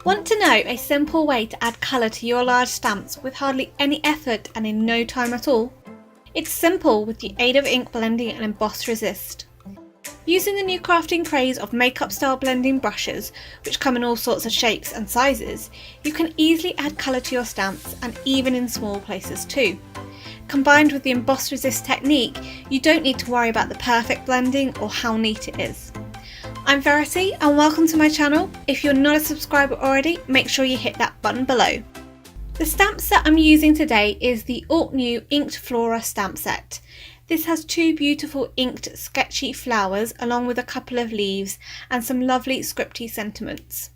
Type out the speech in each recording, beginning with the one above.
Want to know a simple way to add colour to your large stamps with hardly any effort and in no time at all? It's simple with the aid of ink blending and emboss resist. Using the new crafting craze of makeup style blending brushes, which come in all sorts of shapes and sizes, you can easily add colour to your stamps and even in small places too. Combined with the emboss resist technique, you don't need to worry about the perfect blending or how neat it is. I'm Verity and welcome to my channel. If you're not a subscriber already, make sure you hit that button below. The stamp set I'm using today is the Altenew Ink Flora stamp set. This has two beautiful inked sketchy flowers along with a couple of leaves and some lovely scripty sentiments.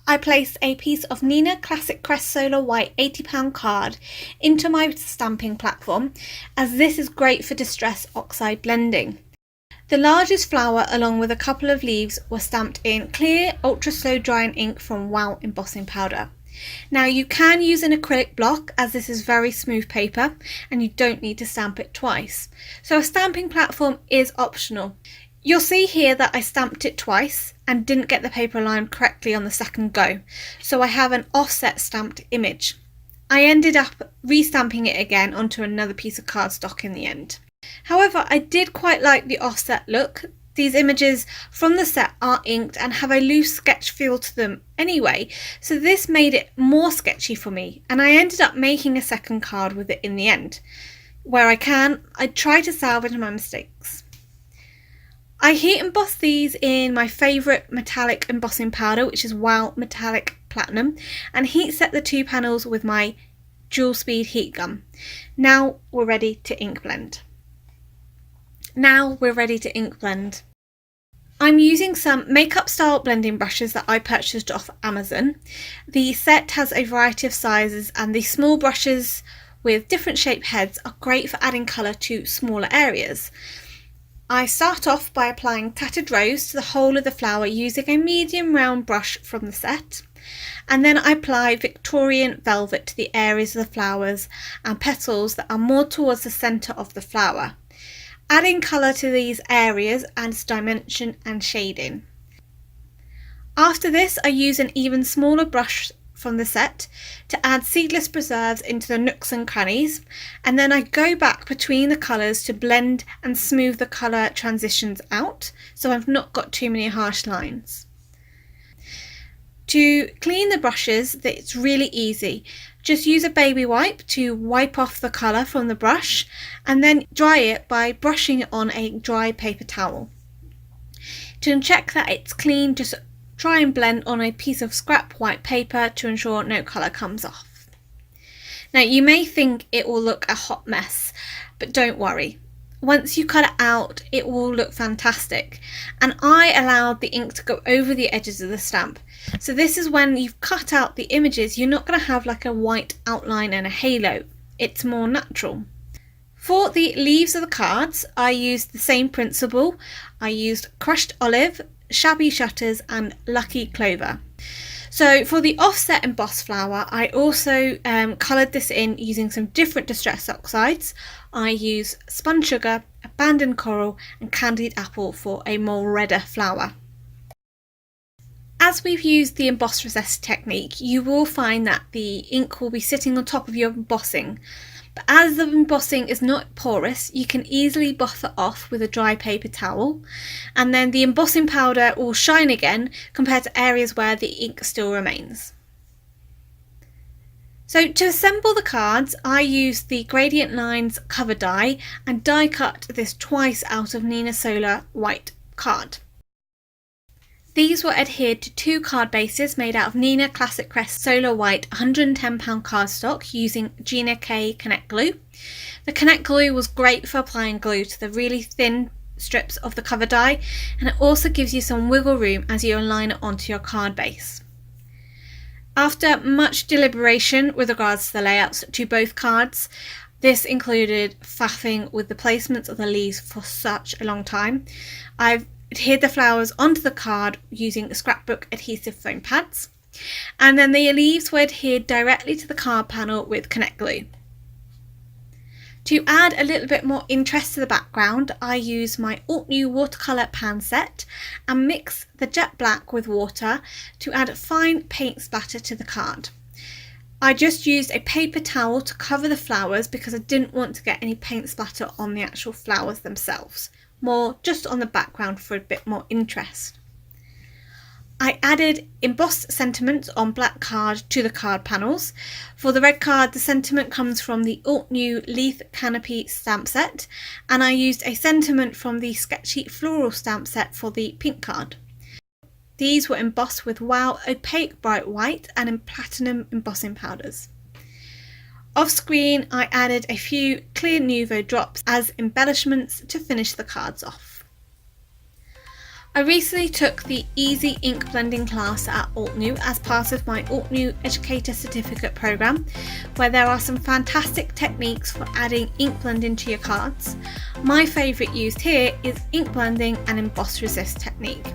I placed a piece of Neenah Classic Crest Solar White £80 card into my stamping platform, as this is great for distress oxide blending. The largest flower along with a couple of leaves were stamped in clear ultra slow drying ink from Wow embossing powder. Now you can use an acrylic block as this is very smooth paper and you don't need to stamp it twice. So a stamping platform is optional. You'll see here that I stamped it twice and didn't get the paper aligned correctly on the second go, so I have an offset stamped image. I ended up restamping it again onto another piece of cardstock in the end. However, I did quite like the offset look. These images from the set are inked and have a loose sketch feel to them anyway, so this made it more sketchy for me, and I ended up making a second card with it in the end. Where I can, I try to salvage my mistakes. I heat emboss these in my favourite metallic embossing powder, which is Wow Metallic Platinum, and heat set the two panels with my dual speed heat gun. Now we're ready to ink blend. I'm using some makeup style blending brushes that I purchased off Amazon. The set has a variety of sizes and the small brushes with different shaped heads are great for adding colour to smaller areas. I start off by applying Tattered Rose to the whole of the flower using a medium round brush from the set, and then I apply Victorian Velvet to the areas of the flowers and petals that are more towards the centre of the flower, adding colour to these areas adds dimension and shading. After this, I use an even smaller brush from the set to add seedless preserves into the nooks and crannies, and then I go back between the colours to blend and smooth the colour transitions out so I've not got too many harsh lines. To clean the brushes, it's really easy. Just use a baby wipe to wipe off the colour from the brush and then dry it by brushing it on a dry paper towel. To check that it's clean, just try and blend on a piece of scrap white paper to ensure no colour comes off. Now you may think it will look a hot mess, but don't worry. Once you cut it out, it will look fantastic, and I allowed the ink to go over the edges of the stamp. So this is when you've cut out the images, you're not going to have like a white outline and a halo. It's more natural. For the leaves of the cards, I used the same principle. I used crushed olive, shabby shutters and lucky clover. So for the offset embossed flower, I also coloured this in using some different distress oxides. I use spun sugar, abandoned coral and candied apple for a more redder flower. As we've used the emboss resist technique, you will find that the ink will be sitting on top of your embossing. But as the embossing is not porous, you can easily buff it off with a dry paper towel, and then the embossing powder will shine again compared to areas where the ink still remains. So to assemble the cards, I used the Gradient Lines cover die and die cut this twice out of Neenah Solar White card. These were adhered to two card bases made out of Neenah Classic Crest Solar White £110 cardstock using Gina K Connect Glue. The Connect Glue was great for applying glue to the really thin strips of the cover die, and it also gives you some wiggle room as you align it onto your card base. After much deliberation with regards to the layouts to both cards, this included faffing with the placements of the leaves for such a long time, I've adhered the flowers onto the card using scrapbook adhesive foam pads, and then the leaves were adhered directly to the card panel with Connect Glue. To add a little bit more interest to the background, I use my Altenew watercolour pan set and mix the jet black with water to add fine paint splatter to the card. I just used a paper towel to cover the flowers because I didn't want to get any paint splatter on the actual flowers themselves, more just on the background for a bit more interest. I added embossed sentiments on black card to the card panels. For the red card, the sentiment comes from the Altenew Leaf Canopy stamp set, and I used a sentiment from the Sketchy Floral stamp set for the pink card. These were embossed with Wow Opaque Bright White and in platinum embossing powders. Off screen, I added a few clear Nuvo drops as embellishments to finish the cards off. I recently took the Easy Ink Blending class at Altenew as part of my Altenew Educator Certificate Programme, where there are some fantastic techniques for adding ink blending to your cards. My favourite used here is ink blending and emboss resist technique.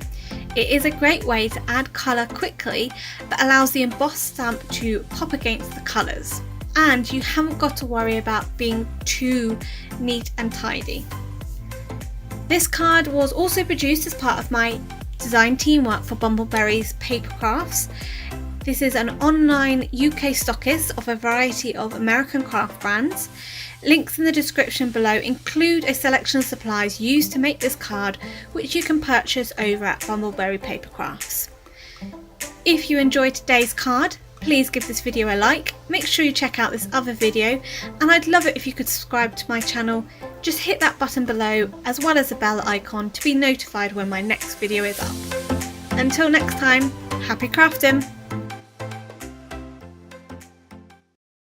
It is a great way to add colour quickly that allows the embossed stamp to pop against the colours, and you haven't got to worry about being too neat and tidy. This card was also produced as part of my design teamwork for Bumbleberry's Papercrafts. This is an online UK stockist of a variety of American craft brands. Links in the description below include a selection of supplies used to make this card, which you can purchase over at Bumbleberry Papercrafts. If you enjoyed today's card, please give this video a like, make sure you check out this other video, and I'd love it if you could subscribe to my channel. Just hit that button below as well as the bell icon to be notified when my next video is up. Until next time, happy crafting!